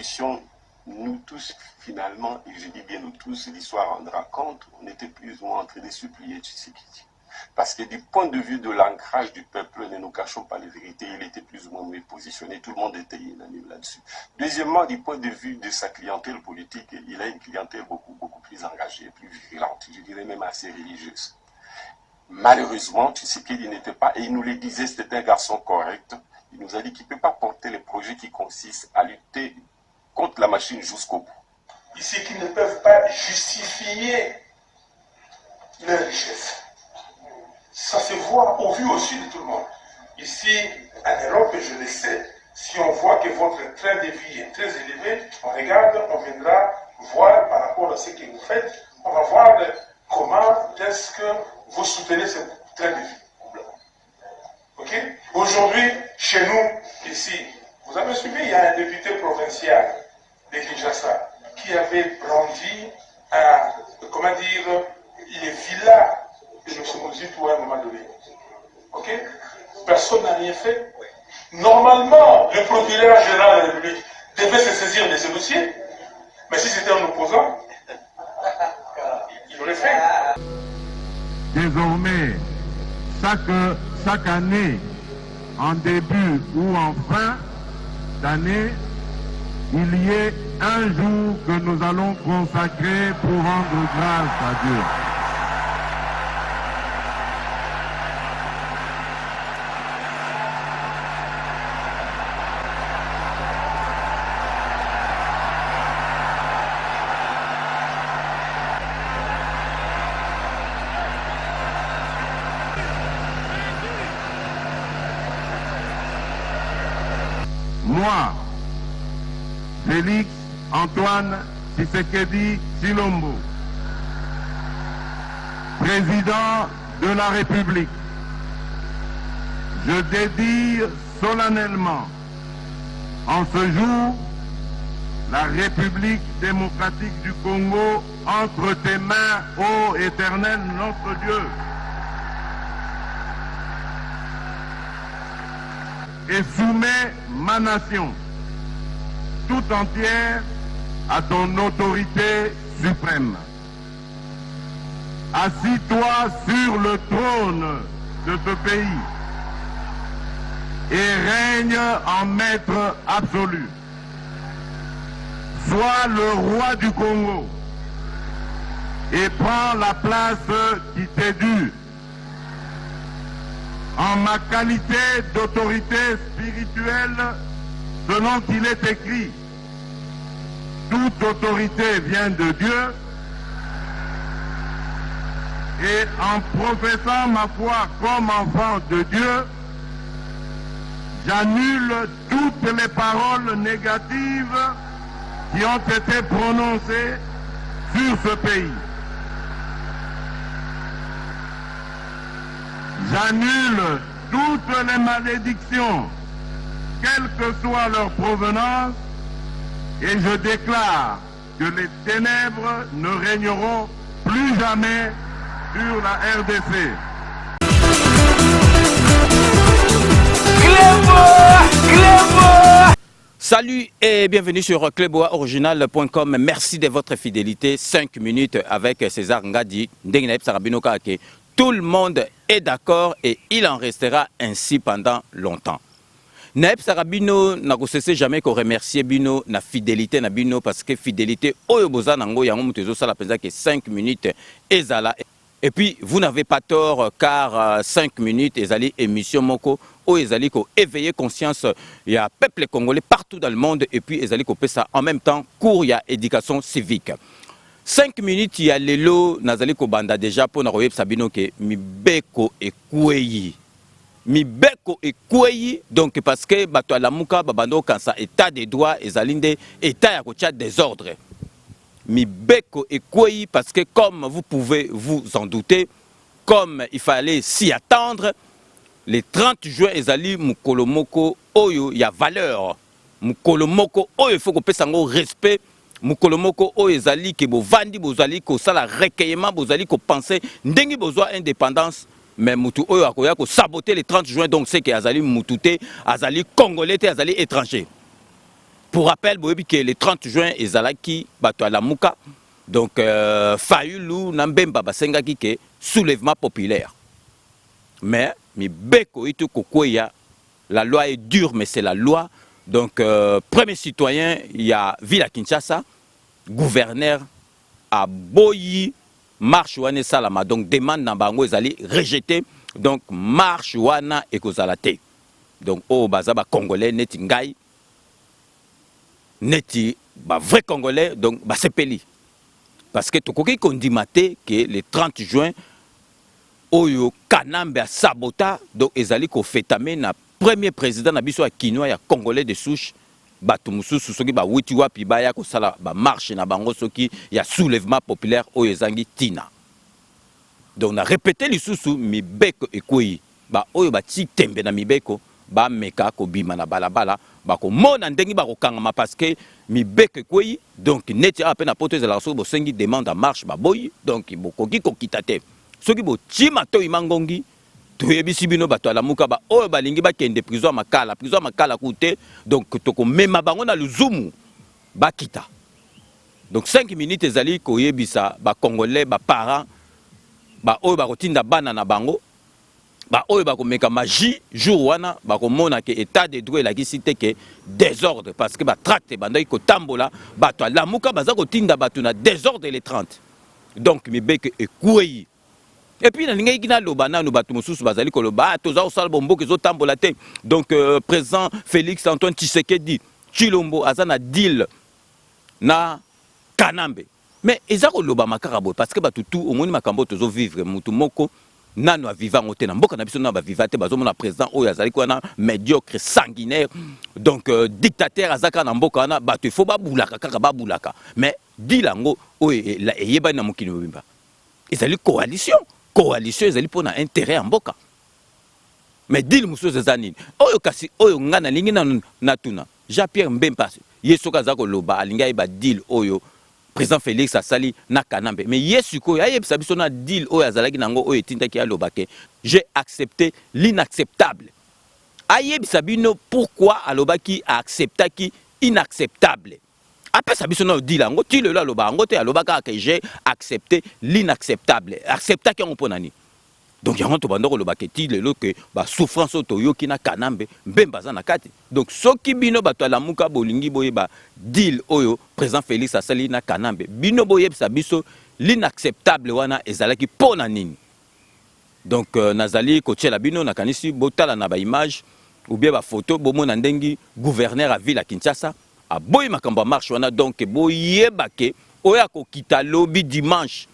révolution, nous tous, finalement, et je dis bien nous tous, l'histoire rendra compte, on était plus ou moins en train de supplier Tshisekedi. Parce que du point de vue de l'ancrage du peuple, ne nous cachons pas les vérités, il était plus ou moins mieux positionné, tout le monde était unanime là-dessus. Deuxièmement, du point de vue de sa clientèle politique, il a une clientèle beaucoup plus engagée, plus virulente, je dirais même assez religieuse. Malheureusement, Tshisekedi n'était pas, et il nous le disait, c'était un garçon correct, il nous a dit qu'il ne peut pas porter les projets qui consistent à lutter contre la machine jusqu'au bout. Ici, qui ne peuvent pas justifier leur richesse. Ça se voit au vu aussi de tout le monde. Ici, en Europe, je le sais, si on voit que votre train de vie est très élevé, on regarde, on viendra voir par rapport à ce que vous faites, on va voir comment est-ce que vous soutenez ce train de vie. Ok? Aujourd'hui, chez nous, ici, vous avez suivi, il y a un député provincial de Kinshasa qui avait brandi comment dire, les villas de M. Mozitou à un moment donné. Ok? Personne n'a rien fait. Normalement, le procureur général de la République devait se saisir de ce dossier, mais si c'était un opposant, il aurait fait. Désormais, chaque année, en début ou en fin d'année, il y ait un jour que nous allons consacrer pour rendre grâce à Dieu. Moi, Félix Antoine Tshisekedi Tshilombo, président de la République, je dédie solennellement en ce jour la République démocratique du Congo entre tes mains, ô Éternel notre Dieu. Et soumets ma nation tout entière à ton autorité suprême. Assis-toi sur le trône de ce pays et règne en maître absolu. Sois le roi du Congo et prends la place qui t'est due. En ma qualité d'autorité spirituelle, selon qu'il est écrit, toute autorité vient de Dieu, et en professant ma foi comme enfant de Dieu, j'annule toutes les paroles négatives qui ont été prononcées sur ce pays. J'annule toutes les malédictions, quelle que soit leur provenance, et je déclare que les ténèbres ne régneront plus jamais sur la RDC. Salut et bienvenue sur cleboaoriginal.com. Merci de votre fidélité. 5 minutes avec César Ngadi. Tout le monde est d'accord et il en restera ainsi pendant longtemps. Naeb Sarabino n'a cessé jamais qu'on remercier Bino na fidélité na Bino parce que fidélité oyoboza nango yango mutezo sala penza que 5 minutes ezala. Et puis vous n'avez pas tort car 5 minutes ezali émission moko o ezali ko éveiller conscience il y a peuple congolais partout dans le monde et puis ezali ko pesa en même temps cours il y a éducation civique. 5 minutes il y a lelo nazali ko banda déjà pour na royeb sabino ke mibeko ekweyi. Mibeko ekweyi donc parce que bato ala muka babando kansa état de droit ezalinde état ya kotia désordre. Mibeko ekweyi parce que comme vous pouvez vous en douter, comme il fallait s'y attendre, le 30 juin ezali mukolo moko oyo ya valeur. Mukolo moko oyo il faut ko pesa ngo respect. Mukolo moko oyo ezali ke bovandi bozali ko sala recueillement bozali ko penser ndengi bozwa indépendance. Mais mutu oyo akoya ko saboter le 30 juin donc c'est que azali mutute azali congolais te azali étranger. Pour rappel, que le 30 juin, ezalaki bato à la Mouka. Donc, Fayulu Nambemba basengaki ke soulèvement populaire. Mais, mi beko itu kokoya, la loi est dure, mais c'est la loi. Donc, premier citoyen, il y a Ville Kinshasa, gouverneur à Boyi, marche wane salama. Donc, demande Nambango ezali rejeté. Donc, marche wana ekozalate. Donc, oh, bazaba congolais, neti ngai, neti, ba vrai congolais, donc, ba sepeli. Parce que tokoki kondimate que le 30 juin, oyo Kanambe a sabota, donc, ezali ko fetame na premier président na biso ya Kinois ya congolais de souche, bato mususu soki ba wuti wapi baya ko sala ba marche na bango soki ya soulèvement populaire oyo ezangi tina. Donc, on a répété lisusu mibeko ekoi, ba oyo ba ti tembe na mibeko, ba meka ko bima na balabala, ba ko mona ndengi ba ko kangama parce que mibeko ekoi, donc neti a peine apote la so bo sengi demande à marche ba boyi, donc bokoki ko kitate. Soki bo tima to imangongi, toyebisi bino bato ala muka ba oyo balingi ba kende prison makala koute, donc toko mema bango na luzumu ba kita. Donc 5 minutes ezali ko yebisa ba congolais ba parents ba oyo bakotinda bana na bango, ba oyo bakomeka magie jour wana bakomona ke état de droit elakisi te ke désordre parce que ba tracte bandaki kotambola bato alamuka baza kotinda bato na désordre les 30. Donc mibeke ekwei. Et puis nalingaki naloba nanu bato mosusu bazali koloba toza osala bomboka ezotambola te. Donc président Félix Antoine Tshisekedi Tshilombo aza na deal na Kanambe. Mais eza koloba makaka boy parce que bato tout omoni makambo tozo vivre mutu moko nano a vivant au na mboka na biso na ba vivate bazo mona président oyo azali ko na médiocre sanguinaire, donc dictateur azaka na mboka na bato faut ba bulaka kaka ba bulaka. Mais dilango oyo la eyeba na mokili mobimba ezali coalition ezali pona intérêt en mboka. Mais dil mususu ezani oyo kasi oyo ngana lingi na tuna Jean-Pierre Mbemba yesoka zako loba alinga ba deal oyo président Félix Asali na Kanambe. Mais yesuko ayebisa biso na deal oyo azalaki nango oyo etindaki alobake. J'ai accepté l'inacceptable. Ayebisa bino pourquoi alobaki acceptaki inacceptable. Après ça biso na deal ango ti lelo aloba ango te alobaka que j'ai accepté l'inacceptable. Acceptaki on ponani. Donc yango to bandoko lobake ti lelo que ba souffrance to yoki na Kanambe Mbemba za na kati. Donc soki bino bato alamuka bolingi boye ba deal oyo président Félix asali na Kanambe bino boye bisa biso l'inacceptable wana ezalaki pona nini. Donc nazali ko tshela bino na kanisi botala na ba image ou bien ba photo bomona ndengi gouverneur à ville à Kinshasa a boye makambo marche wana, donc boye bake oya ko kita lobby dimanche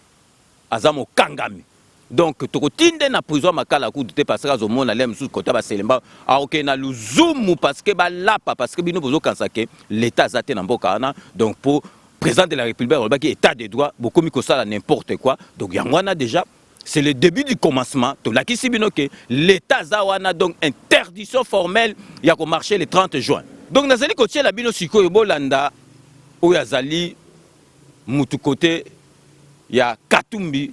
azamo kangami. Donc tokotinde na prison makala ku te parce que azomona lem sous kota ba selemba a ok na luzumu parce que ba lapa parce que bino bozo kansake l'état zaté na mboka na, donc pour président de la République on qui état de droit beaucoup mi ko sala n'importe quoi. Donc yangwana déjà c'est le début du commencement to la kisi bino que l'état zawana, donc interdiction formelle ya ko marcher le 30 juin. Donc nazali ko tiela bino sikoyo bolanda oyazali mutu côté ya Katumbi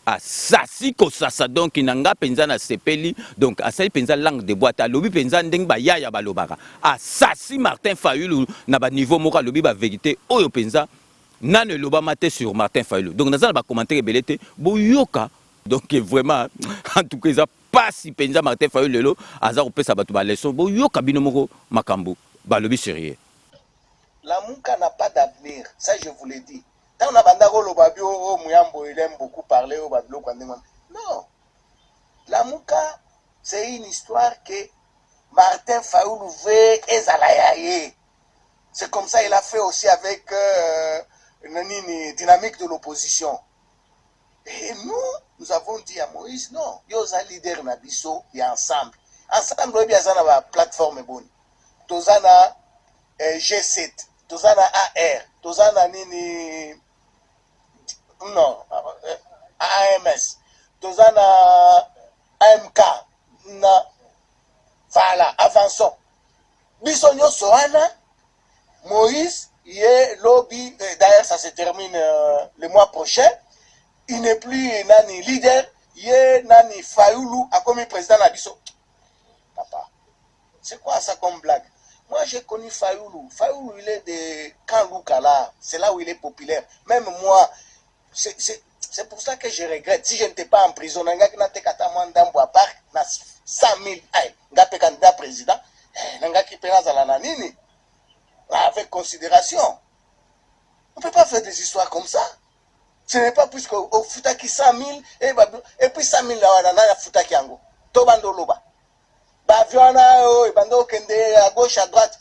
asasi kosasa, donc inanga penza na sepeli, donc asali penza langue de boîte alobi penza ndeng ba yaya balobaka asasi Martin Fayulu na ba niveau moko alobi ba vérité oyo penza nane loba mate sur Martin Fayulu. Donc nazala ba commentaire belete boyoka, donc vraiment en tout cas ça pas si penza Martin Fayulu lelo aza kopesa bato ba leçon boyoka bino moko makambo balobi sérieux. La Mouka n'a pas d'avenir, ça je vous l'ai dit. Tant na bandako lo babio o muyambo il aime beaucoup parler au babilo kwandema. Non. La Mouka c'est une histoire que Martin Fayulu veut ezalayaye. C'est comme ça il a fait aussi avec dynamique de l'opposition. Et nous avons dit à Moïse non, yoza leader na biso ya ensemble. Ensemble obi azana ba plateforme bonne. Tozana G7, tozana AR, tozana nini non, AMS, tozana AMK, na, voilà, avançons. Bisogno Soana, Moïse, il est lobby, d'ailleurs ça se termine le mois prochain, il n'est plus nani leader, il est nani Fayulu, a commis président Nabiso. Papa, c'est quoi ça comme blague? Moi moi j'ai connu Fayoulou. Fayoulou, il est de Kangoukala. C'est là où il est populaire. Même moi, c'est pour ça que je regrette. Si je n'étais pas en prison, je n'étais pas en parc, 100 000, je candidat président, avec considération. On ne peut pas faire des histoires comme ça. Ce n'est pas plus qu'au Futaki 100 000, et puis 100 000 là, on a Futaki Ango. Tobando Loba. Bando Kende à gauche, à droite.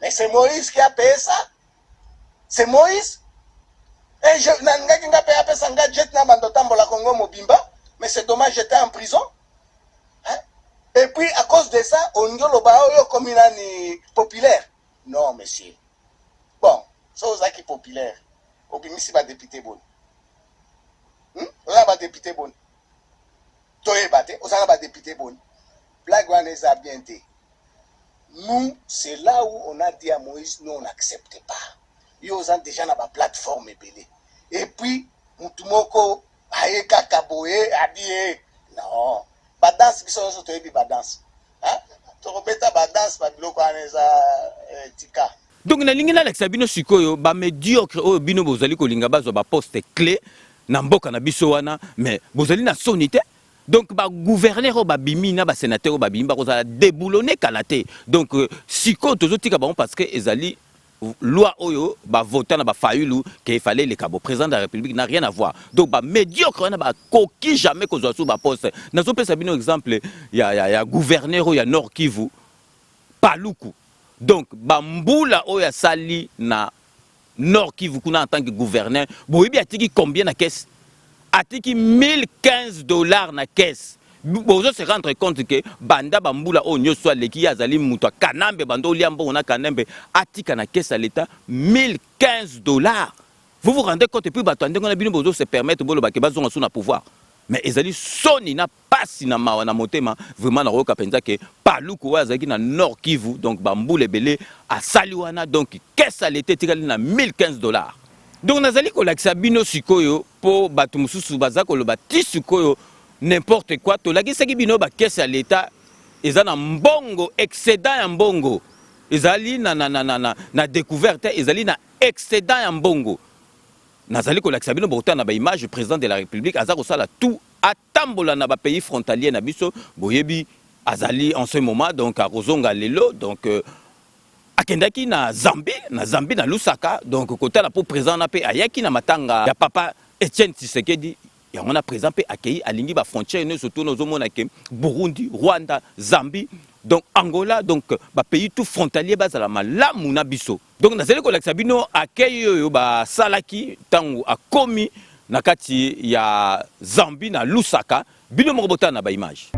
Mais c'est Moïse qui a payé ça. C'est Moïse. Mais c'est dommage, j'étais en prison. Hein? Et puis, à cause de ça, on dit comme il est populaire. Non, monsieur. Bon, ça, c'est qui est populaire. Obimisi va député bon. On va député bon. Toye bate, on va député bon. Blague one est bien été. Nous, c'est là où on a dit à Moïse, nous, on n'accepte pas. Ils ont déjà dans la plateforme ébélée. Et puis, Moutoumoko, Aïeka Kaboye, habillé. Non. Badance, ils sont tous les badance. Hein? Tu repètes badance, Babiloko, Aneza, Tika. Donc na lingi na Alexa bino sikoyo ba médiocre o bino bozali ko linga bazo ba poste clé na mboka na biso wana mais bozali na sonité donc ba gouverneur o ba bimi na ba sénateur o ba bimi ba kozala déboulonner kalaté donc siko tozotika ba parce que ezali loi oyo ba voter na ba Fayoulou qu'il fallait le cabo président de la République n'a rien à voir donc ba médiocre na ba coquille jamais ko zo sous ba poste na zo pesa bino exemple ya gouverneur o ya Nord Kivu Paluku. Donc, Bamboula Oya Sali na Nord Kivu kuna en tant que gouverneur, boyebi atiki combien na caisse? Atiki $1015 na caisse. Bozo se rendre compte que banda Bamboula o nyoso leki azali muto kanambe bando liambo na kanambe atika na caisse à l'état $1015. Vous vous rendez compte et puis batande ngona bino bozo se permettre bolo ba ke bazonga sous na pouvoir. Mais ezali soni na pasi na mawa na motema vraiment na roka penza ke Paluku wa zaki na Nord Kivu donc bamboule belé a saliwana donc qu'est-ce ça l'était tikali na $1015. Donc nazali ko lakisa bino sikoyo po batu mususu bazako lo bati sikoyo n'importe quoi to lakisa ki bino ba caisse à l'état ezana mbongo excédent ya mbongo ezali na découverte ezali na excédent ya mbongo. Nazali ko lakisa bino bota na ba image du président de la République azako sala tout atambola na ba pays frontalier na biso boyebi azali en ce moment donc à Rozonga lelo donc akendaki na Zambie na Lusaka donc kota la pour président na pe ayaki na matanga ya papa Etienne Tshisekedi ya on a président pe accueilli alingi ba frontière ne surtout nos mona ke Burundi, Rwanda, Zambie donc Angola donc ba pays tout frontalier bazala malamu na biso. Donc nazali ko lakisa bino accueil yo ba salaki tangu akomi na kati ya Zambie na Lusaka bino moko bota na ba image.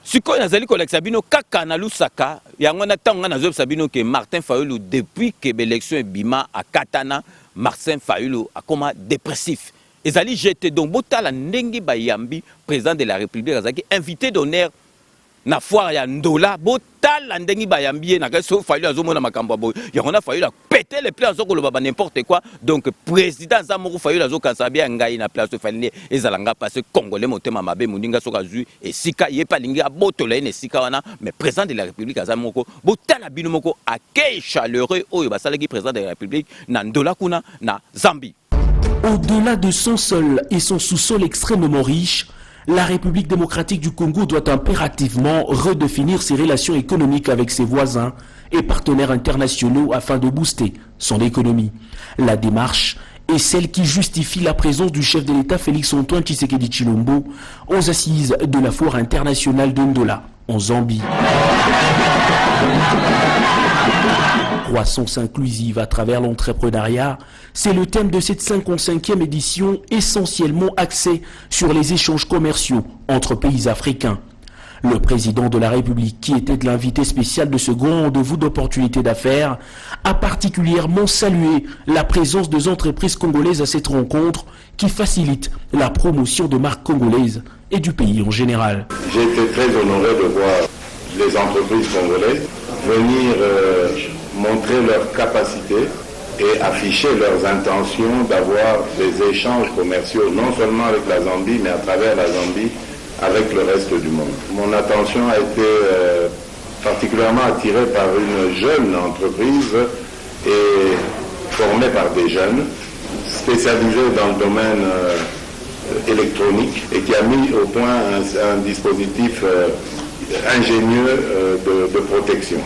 sikoyo nazali kolakisa bino kaka na lusaka yango na ntango nga nazobisa bino ke Martin Fayulu depuis ke baélection ebima akatana Martin Fayulu akoma dépressif ezali jeté donc botala ndenge bayambi président de la République azalaki invité d'honneur na foire ya Ndola botala ndenge bayambi ye na kaso Fayulu azomona makambo boy yango na Fayulu péter les plans azokoloba ba n'importe quoi donc président Zamoro Fayulu azokansa bien ngai na place Fayulu ezalanga parce congolais motema mabe muninga soka zui esika ye palingi abotola ene esika wana mais président de la République azamoko botala bino moko accueil chaleureux oyo basalaki président de la République na Ndola kuna na Zambie. Au-delà de son sol et son sous-sol extrêmement riche, la République démocratique du Congo doit impérativement redéfinir ses relations économiques avec ses voisins et partenaires internationaux afin de booster son économie. La démarche est celle qui justifie la présence du chef de l'État Félix-Antoine Tshisekedi Tshilombo aux assises de la foire internationale de Ndola en Zambie. Croissance inclusive à travers l'entrepreneuriat, c'est le thème de cette 55e édition essentiellement axée sur les échanges commerciaux entre pays africains. Le président de la République, qui était l'invité spécial de ce grand rendez-vous d'opportunités d'affaires, a particulièrement salué la présence des entreprises congolaises à cette rencontre qui facilite la promotion de marques congolaises et du pays en général. J'ai été très honoré de voir les entreprises congolaises venir montrer leurs capacités et afficher leurs intentions d'avoir des échanges commerciaux, non seulement avec la Zambie, mais à travers la Zambie, avec le reste du monde. Mon attention a été particulièrement attirée par une jeune entreprise et formée par des jeunes, spécialisée dans le domaine électronique et qui a mis au point un dispositif ingénieux de protection.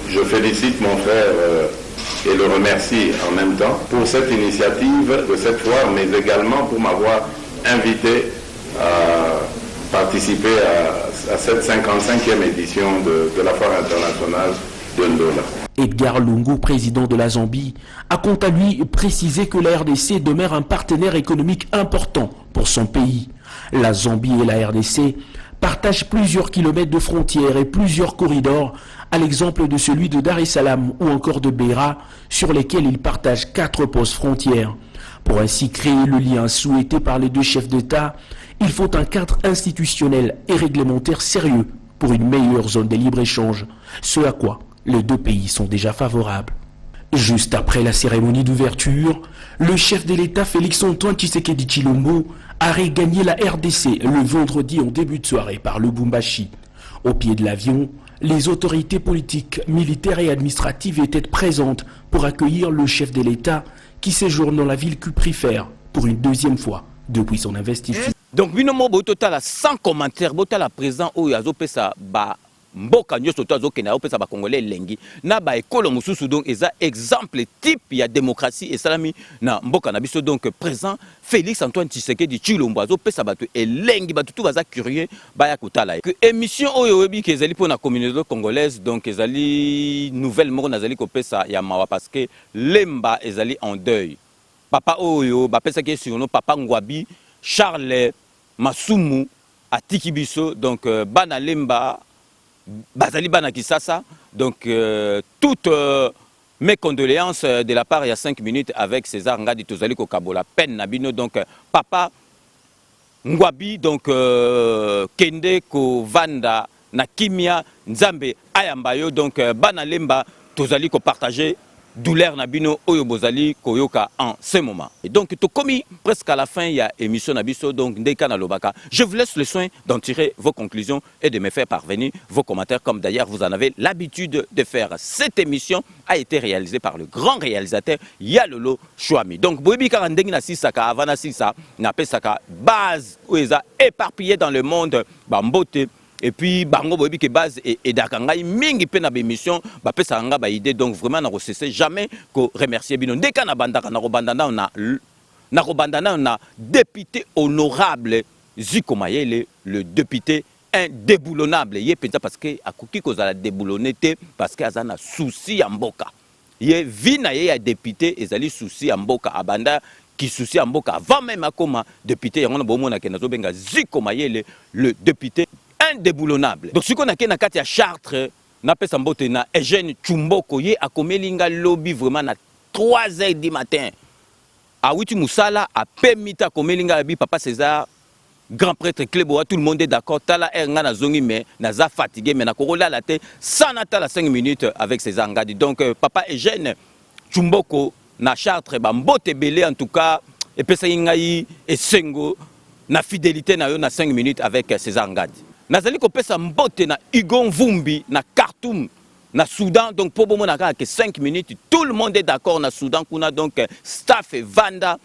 Je félicite mon frère et le remercie en même temps pour cette initiative de cette foire, mais également pour m'avoir invité à participer à cette 55e édition de la foire internationale de Ndola. Edgar Lungu, président de la Zambie, a quant à lui précisé que la RDC demeure un partenaire économique important pour son pays. La Zambie et la RDC partagent plusieurs kilomètres de frontières et plusieurs corridors, à l'exemple de celui de Dar es Salaam ou encore de Beira, sur lesquels ils partagent 4 postes frontières. Pour ainsi créer le lien souhaité par les deux chefs d'État, il faut un cadre institutionnel et réglementaire sérieux pour une meilleure zone de libre-échange, ce à quoi les deux pays sont déjà favorables. Juste après la cérémonie d'ouverture, le chef de l'État Félix-Antoine Tshisekedi Tshilombo a regagné la RDC le vendredi en début de soirée par Lubumbashi. Au pied de l'avion, les autorités politiques, militaires et administratives étaient présentes pour accueillir le chef de l'État qui séjourne dans la ville cuprifère pour une deuxième fois depuis son investiture. Donc, binomo botala sans commentaire, botala présent où yazo pesa ba mboka nyoso to azokena opesa ba congolais lengi na ba ekolo mususu donc eza exemple type ya démocratie et salami na mboka na biso donc présent Félix Antoine Tshisekedi Tshilombo azopesa bato elengi bato tout baza curieux baya kotala que émission oyo webi ke ezali pona communauté congolaise donc ezali nouvelle moko nazali kopesa ya mawa parce que lemba ezali en deuil papa oyo bapesa ke sur papa Ngwabi Charles Masumu atiki biso donc bana lemba Bazali Bana Kisasa, donc toutes mes condoléances de la part il y a 5 minutes avec César Ngadi Tozali Kokabola peine Nabino donc papa Ngwabi donc Kende Ko Vanda Nakimia Nzambe Ayambayo donc Bana Lemba Tozali Ko partager douleur Nabino Oyo Bozali Koyoka en ce moment. Et donc tout commis presque à la fin il y a émission Nabiso donc Ndeka na Lobaka. Je vous laisse le soin d'en tirer vos conclusions et de me faire parvenir vos commentaires comme d'ailleurs vous en avez l'habitude de faire. Cette émission a été réalisée par le grand réalisateur Yalolo Chouami. Donc Boebi Karandeng na Sisaka Avana Sisa na Pesaka base Oueza éparpillée dans le monde Bambote. Et puis bango boyebi ke base et dakangai mingi pe na émission ba pesa nga ba idée donc vraiment na recesser jamais ko remercier bino ndeka na bandaka na robandana on a nakobandana na député honorable Ziko Mayele, le député indéboulonnable. Yé penza parce que akoki kozala déboulonné te parce que azana souci ya mboka. Yé vina ye ya député ezali souci ya mboka abanda qui souci ya mboka avant même akoma député yango na bomona ke nazobenga Ziko Mayele, le député indéboulonnable. Donc siko na ke na kati ya Chartres na pesa mbote na Eugène Chumboko ye akomelinga lobby vraiment na 3h du matin. A Witi Moussala a permis à komelinga bi papa César grand prêtre Kleboa, tout le monde est d'accord. Tala ernga na zongi mais naza fatigué mais na korola la tête sans attendre 5 minutes avec ses angadi. Donc papa Eugène Chumboko na Chartres ba mbote belé en tout cas et pesa ngai et sengo na fidélité na yo na 5 minutes avec ses angadi. Nazali ko pesa mbote na Igon Vumbi na Khartoum na Soudan. Donc pour bon na que 5 minutes tout le monde est d'accord na Soudan kuna donc staff et Vanda.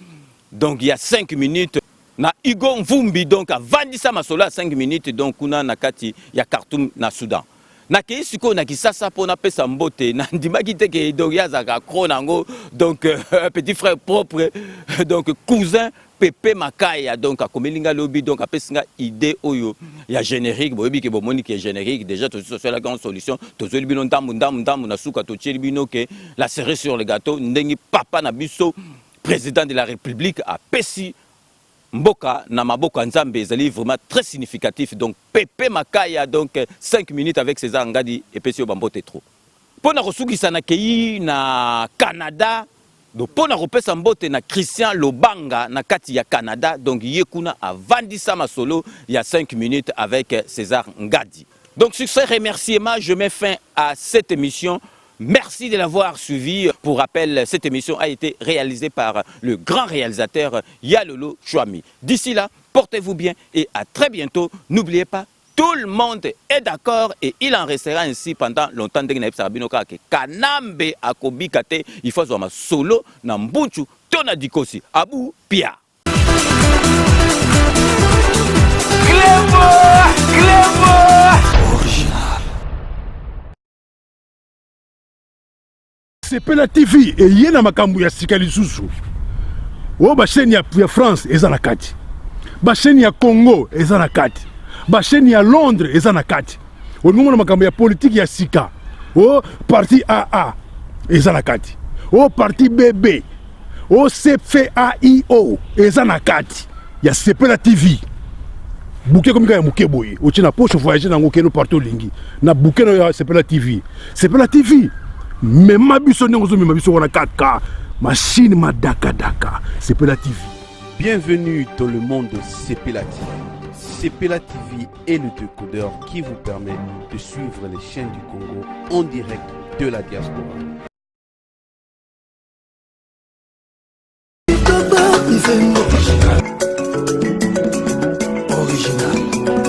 Donc il y a 5 minutes na Igon Vumbi donc a vandisa masolo à 5 minutes donc kuna na kati ya Khartoum na Soudan. Na keisiko na kisasa pona pesa mbote na ndimaki teke donc ya zaka kronango donc petit frère propre donc cousin Pepe Makaya donc a komelinga lobby donc a pesinga idée oyo ya générique boyebi ke bomoni ke générique déjà to sur la grande solution to zoli bino ndambu na suka to tcheli bino ke la cerise sur le gâteau ndengi papa na biso président de la République a pesi mboka na maboka nzambe ezali vraiment très significatif. Donc Pepe Makaya donc 5 minutes avec César Ngadi et pesi bambote trop pona kosukisa na kei na Canada. Donc pona kopesa mbote na Christian Lobanga na kati ya Canada. Donc yekuna a vandisa masolo il y a 5 minutes avec César Ngadi. Donc sur ces remerciements je mets fin à cette émission. Merci de l'avoir suivi. Pour rappel, cette émission a été réalisée par le grand réalisateur Yalolo Chouami. D'ici là, portez-vous bien et à très bientôt. N'oubliez pas, tout le monde est d'accord et il en restera ainsi pendant longtemps. Kanambe akobikate, il faut avoir solo na mbuchu tona dikosi. Abu Pia. Sepela TV et yena makambu ya sika lisusu. O ba chaîne ya France eza na kati. Ba chaîne ya Congo eza na kati. Ba chaîne ya Londres eza na kati. O ngomona makambu ya politique ya sika. O parti AA eza na kati. O parti BB. O CFAIO eza na kati. Ya Sepela TV. Bouquet comme ya muke boye. O tina poche voyager na ngokeno partout lingi. Na bouquet na Sepela TV. Sepela TV. Mais ma biso n'engozo mais ma biso wana 4K machine madaka daka Sepela TV. Bienvenue dans le monde de Sepela TV. Sepela TV est le décodeur qui vous permet de suivre les chaînes du Congo en direct de la diaspora. Original.